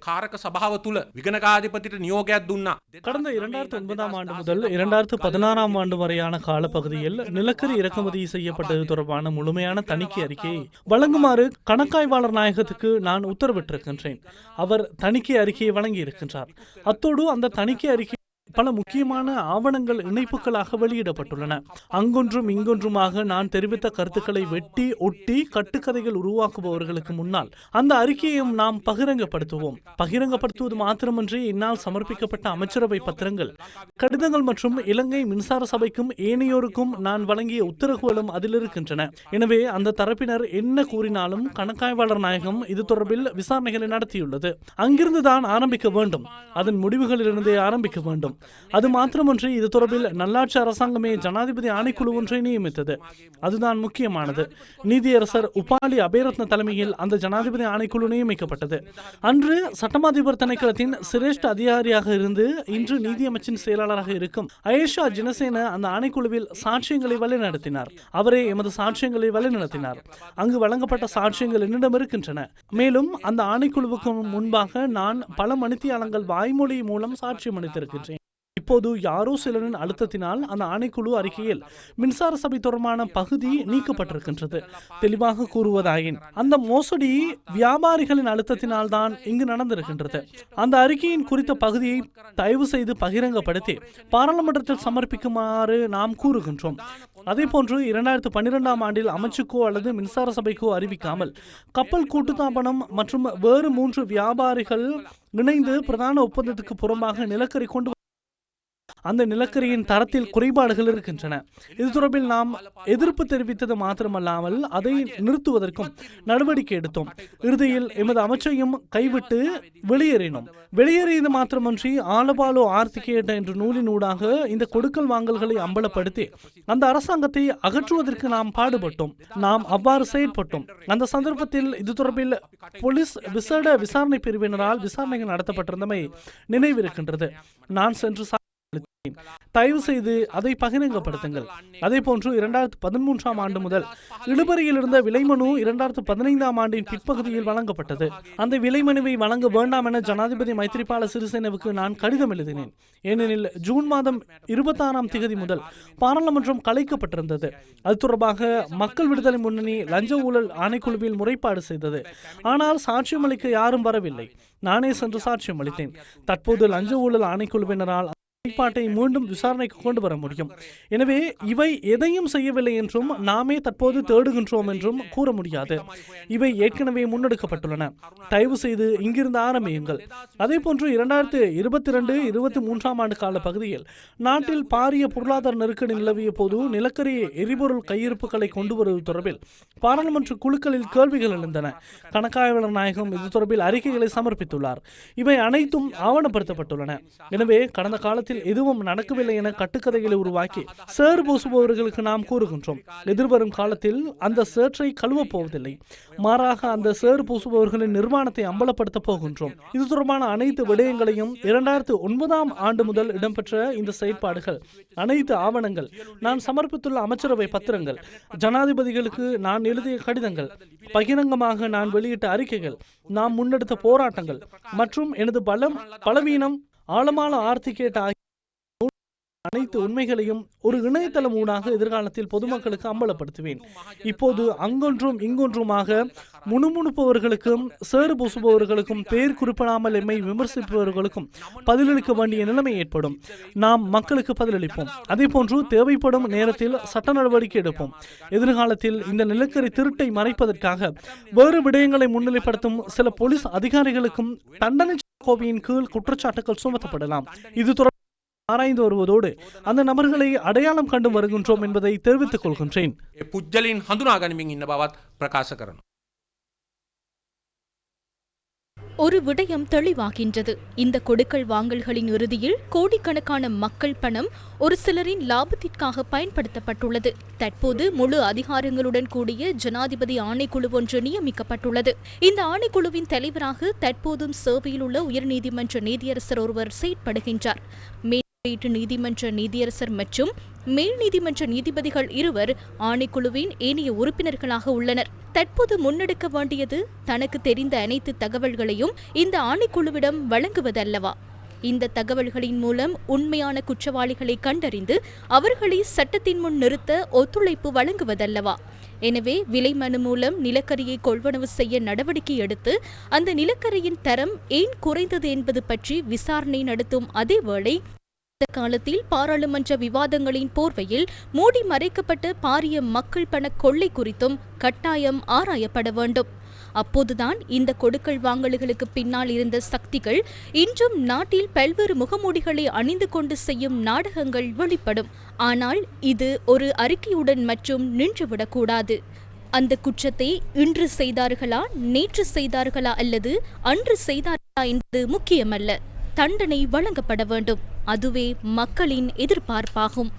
කාරක සභාව තුල විගණකාධිපතිට නියෝගයක් දුන්නා. கடந்த 2009 ஆண்டு முதல் 2016 ஆண்டு வரையான காலப்பகுதியில் நிலக்கரி இறக்குமதி செய்யப்பட்டது தொடர்பான முழுமையான தணிக்கை அறிக்கையை வழங்குமாறு கணக்காய்வாளர் நாயகத்துக்கு நான் உத்தரவிட்டிருக்கின்றேன். அவர் தணிக்கை அறிக்கையை வழங்கி இருக்கின்றார். அத்தோடு அந்த தணிக்கை அறிக்கை பல முக்கியமான ஆவணங்கள் இணைப்புகளாக வெளியிடப்பட்டுள்ளன. அங்கொன்றும் இங்கொன்றுமாக நான் தெரிவித்த கருத்துக்களை வெட்டி ஒட்டி கட்டுக்கதைகள் உருவாக்குபவர்களுக்கு முன்னால் அந்த அறிக்கையையும் நாம் பகிரங்கப்படுத்துவோம். பகிரங்கப்படுத்துவது மாத்திரமன்றி என்னால் சமர்ப்பிக்கப்பட்ட அமைச்சரவை பத்திரங்கள், கடிதங்கள் மற்றும் இலங்கை மின்சார சபைக்கும் ஏனையோருக்கும் நான் வழங்கிய உத்தரவுகளும் அதில் இருக்கின்றன. எனவே அந்த தரப்பினர் என்ன கூறினாலும் கணக்காய்வாளர் நாயகம் இது தொடர்பில் விசாரணைகளை நடத்தியுள்ளது. அங்கிருந்துதான் ஆரம்பிக்க வேண்டும். அதன் முடிவுகளிலிருந்தே ஆரம்பிக்க வேண்டும். அது மாத்திரமன்றி இது தொடர்பில் நல்லாட்சி அரசாங்கமே ஜனாதிபதி ஆணைக்குழு ஒன்றை நியமித்தது. அதுதான் முக்கியமானது. நீதியரசர் உபாலி அபேரத்ன தலைமையில் அந்த ஜனாதிபதி ஆணைக்குழு நியமிக்கப்பட்டது. அன்று சட்டமாதிபர் திணைக்களத்தின் சிரேஷ்ட அதிகாரியாக இருந்து இன்று நீதியமைச்சின் செயலாளராக இருக்கும் அயேஷா ஜினசேன அந்த ஆணைக்குழுவில் சாட்சியங்களை வழிநடத்தினார். அவரே எமது சாட்சியங்களை வழிநடத்தினார். அங்கு வழங்கப்பட்ட சாட்சியங்கள் என்னிடம் இருக்கின்றன. மேலும் அந்த ஆணைக்குழுவுக்கு முன்பாக நான் பல மணித்தியாலங்கள் வாய்மொழி மூலம் சாட்சியம் அளித்திருக்கின்றேன். இப்போது யாரோ சிலரின் அழுத்தத்தினால் அந்த ஆணைக்குழு அறிக்கையில் மின்சார சபை தொடர்பான பகுதி நீக்கப்பட்டிருக்கின்றது. தெளிவாக கூறுவதாயின் அந்த மோசடி வியாபாரிகளின் அழுத்தத்தினால் தான் இங்கு நடந்திருக்கின்றது. அந்த அறிக்கையின் குறித்த பகுதியை தயவு செய்து பகிரங்கப்படுத்தி பாராளுமன்றத்தில் சமர்ப்பிக்குமாறு நாம் கூறுகின்றோம். அதே போன்று 2012 ஆண்டில் அமைச்சுக்கோ அல்லது மின்சார சபைக்கோ அறிவிக்காமல் கப்பல் கூட்டுத்தாபனம் மற்றும் வேறு 3 வியாபாரிகள் இணைந்து பிரதான ஒப்பந்தத்துக்கு புறம்பாக நிலக்கரி கொண்டு அந்த நிலக்கரியின் தரத்தில் குறைபாடுகள் இருக்கின்றன. இது தொடர்பில் நாம் எதிர்ப்பு தெரிவித்தது மாத்திரமல்லாமல் அதை நிறுத்துவதற்கும் நடவடிக்கை எடுத்தோம். இறுதியில் எமது அமைச்சையும் கைவிட்டு வெளியேறினோம். வெளியேறியது மாத்திரமன்றி ஆலபாலோ ஆர்த்திகேட்ட என்ற நூலினூடாக இந்த கொடுக்கல் வாங்கல்களை அம்பலப்படுத்தி அந்த அரசாங்கத்தை அகற்றுவதற்கு நாம் பாடுபட்டோம். நாம் அவ்வாறு செயற்பட்டோம். அந்த சந்தர்ப்பத்தில் இது தொடர்பில் போலீஸ் விசேட விசாரணை பிரிவினரால் விசாரணைகள் நடத்தப்பட்டிருந்தமை நினைவிருக்கின்றது. நான் சென்று தயவு செய்து அதை பகிரங்கப்படுத்துங்கள். அதே போன்று 2013 ஆண்டு முதல் இழுபறியில் இருந்த விலைமனு 2015 ஆண்டின் பிற்பகுதியில் வழங்கப்பட்டது. அந்த விலைமனுவை வழங்க வேண்டாம் என ஜனாதிபதி மைத்ரிபால சிறிசேனவுக்கு நான் கடிதம் எழுதினேன். ஏனெனில் ஜூன் மாதம் 26 முதல் பாராளுமன்றம் கலைக்கப்பட்டிருந்தது. அது தொடர்பாக மக்கள் விடுதலை முன்னணி லஞ்ச ஊழல் ஆணைக்குழுவில் முறைப்பாடு செய்தது. ஆனால் சாட்சியம் அளிக்க யாரும் வரவில்லை. நானே சென்று சாட்சியம் அளித்தேன். தற்போது லஞ்ச ஊழல் ஆணைக்குழுவினரால் செயல்பாட்டை மீண்டும் விசாரணைக்கு கொண்டு வர முடியும். எனவே இவை எதையும் செய்யவில்லை என்றும் நாமே தற்போது தேடுகின்றோம் என்றும் கூற முடியாது. இவை ஏற்கனவே முன்னெடுக்கப்பட்டுள்ளன. தயவு செய்து இங்கிருந்து ஆரம்பியுங்கள். அதே போன்று 2022-23 ஆண்டு கால பகுதியில் நாட்டில் பாரிய பொருளாதார நெருக்கடி நிலவிய போது நிலக்கரி எரிபொருள் கையிருப்புகளை கொண்டு வருவது தொடர்பில் பாராளுமன்ற குழுக்களில் கேள்விகள் எழுந்தன. கணக்காய்வாளர் நாயகம் இது தொடர்பில் அறிக்கைகளை சமர்ப்பித்துள்ளார். இவை அனைத்தும் ஆவணப்படுத்தப்பட்டுள்ளன. எனவே கடந்த காலத்தில் எதுவும் நடக்கவில்லை என கட்டுக்கதைகளை உருவாக்கி சேர் பூசுபவர்களுக்கு நாம் கூறுகின்றோம். எதிர்வரும் காலத்தில் அந்த சேற்றை கழுவப் போவதில்லை. மாறாக அந்த சேர் பூசுபவர்களின் நிர்வாணத்தை அம்பலப்படுத்த போகின்றோம். இது தொடர்பான அனைத்து விடயங்களையும் 2009 ஆண்டு முதல் இடம்பெற்ற இந்த செயற்பாடுகள், அனைத்து ஆவணங்கள், நான் சமர்ப்பித்துள்ள அமைச்சரவை பத்திரங்கள், ஜனாதிபதிகளுக்கு நான் எழுதிய கடிதங்கள், பகிரங்கமாக நான் வெளியிட்ட அறிக்கைகள், நாம் முன்னெடுத்த போராட்டங்கள் மற்றும் எனது பலவீனம், ஆழமான ஆர்த்திகேட்ட ஆகிய அனைத்து உண்மைகளையும் ஒரு இணையதளம் ஊடாக எதிர்காலத்தில் பொதுமக்களுக்கு அம்பலப்படுத்துவேன். இப்போது அங்கொன்றும் இங்கொன்றுமாக முணுமுணுப்பவர்களுக்கும் சேறு பூசுபவர்களுக்கும் பேர் குறிப்பிடாமல் எம்மை விமர்சிப்பவர்களுக்கும் பதிலளிக்க வேண்டிய நிலைமை ஏற்படும். நாம் மக்களுக்கு பதிலளிப்போம். அதே போன்று தேவைப்படும் நேரத்தில் சட்ட நடவடிக்கை எடுப்போம். எதிர்காலத்தில் இந்த நிலக்கரி திருட்டை மறைப்பதற்காக வேறு விடயங்களை முன்னிலைப்படுத்தும் சில போலீஸ் அதிகாரிகளுக்கும் தண்டனை கோவையின் கீழ் குற்றச்சாட்டுகள் சுமத்தப்படலாம். இது ஆராய்ந்து வருவதோடு அந்த நபர்களை அடையாளம் கண்டு வருகின்றோம் என்பதை தெரிவித்துக் கொள்கின்றேன். පුද්ගලයන් හඳුනා ගනිමින් ඉන්න බවත් ප්‍රකාශ කරනවා. ஒரு விடயம் தெளிவாகின்றது. இந்த கொடுக்கல் வாங்கல்களின் இறுதியில் கோடிக்கணக்கான மக்கள் பணம் ஒரு சிலரின் லாபத்திற்காக பயன்படுத்தப்பட்டுள்ளது. தற்போது முழு அதிகாரங்களுடன் கூடிய ஜனாதிபதி ஆணைக்குழு ஒன்று நியமிக்கப்பட்டுள்ளது. இந்த ஆணைக்குழுவின் தலைவராக தற்போதும் சேவையில் உள்ள உயர்நீதிமன்ற நீதியரசர் ஒருவர் செயற்படுகின்றார். நீதிமன்ற நீதியரசர் மற்றும் மேல் நீதிமன்ற நீதிபதிகள் இருவர் ஆணைக்குழுவின் ஏனைய உறுப்பினர்களாக உள்ளனர். தற்போது முன்னெடுக்க வேண்டியது தனக்கு தெரிந்த அனைத்து தகவல்களையும் இந்த ஆணைக்குழுவிடம் வழங்குவதல்லவா? இந்த தகவல்களின் மூலம் உண்மையான குற்றவாளிகளை கண்டறிந்து அவர்களை சட்டத்தின் முன் நிறுத்த ஒத்துழைப்பு வழங்குவதல்லவா? எனவே விலை மனு மூலம் நிலக்கரியை கொள்வனவு செய்ய நடவடிக்கை எடுத்து அந்த நிலக்கரியின் தரம் ஏன் குறைந்தது என்பது பற்றி விசாரணை நடத்தும் அதேவேளை இந்த காலத்தில் பாராளுமன்ற விவாதங்களின் போர்வையில் மூடி மறைக்கப்பட்ட பாரிய மக்கள் பண கொள்ளை குறித்தும் கட்டாயம் ஆராயப்பட வேண்டும். அப்போதுதான் இந்த கொடுக்கல் வாங்கல்களுக்கு பின்னால் இருந்த சக்திகள் இன்றும் நாட்டில் பல்வேறு முகமூடிகளை அணிந்து கொண்டு செய்யும் நாடகங்கள் வெளிப்படும். ஆனால் இது ஒரு அறிக்கையுடன் மற்றும் நின்றுவிடக்கூடாது. அந்த குற்றத்தை இன்று செய்தார்களா, நேற்று செய்தார்களா அல்லது அன்று செய்தார்களா என்பது முக்கியமல்ல. தண்டனை வழங்கப்பட வேண்டும். அதுவே மக்களின் எதிர்பார்ப்பாகும்.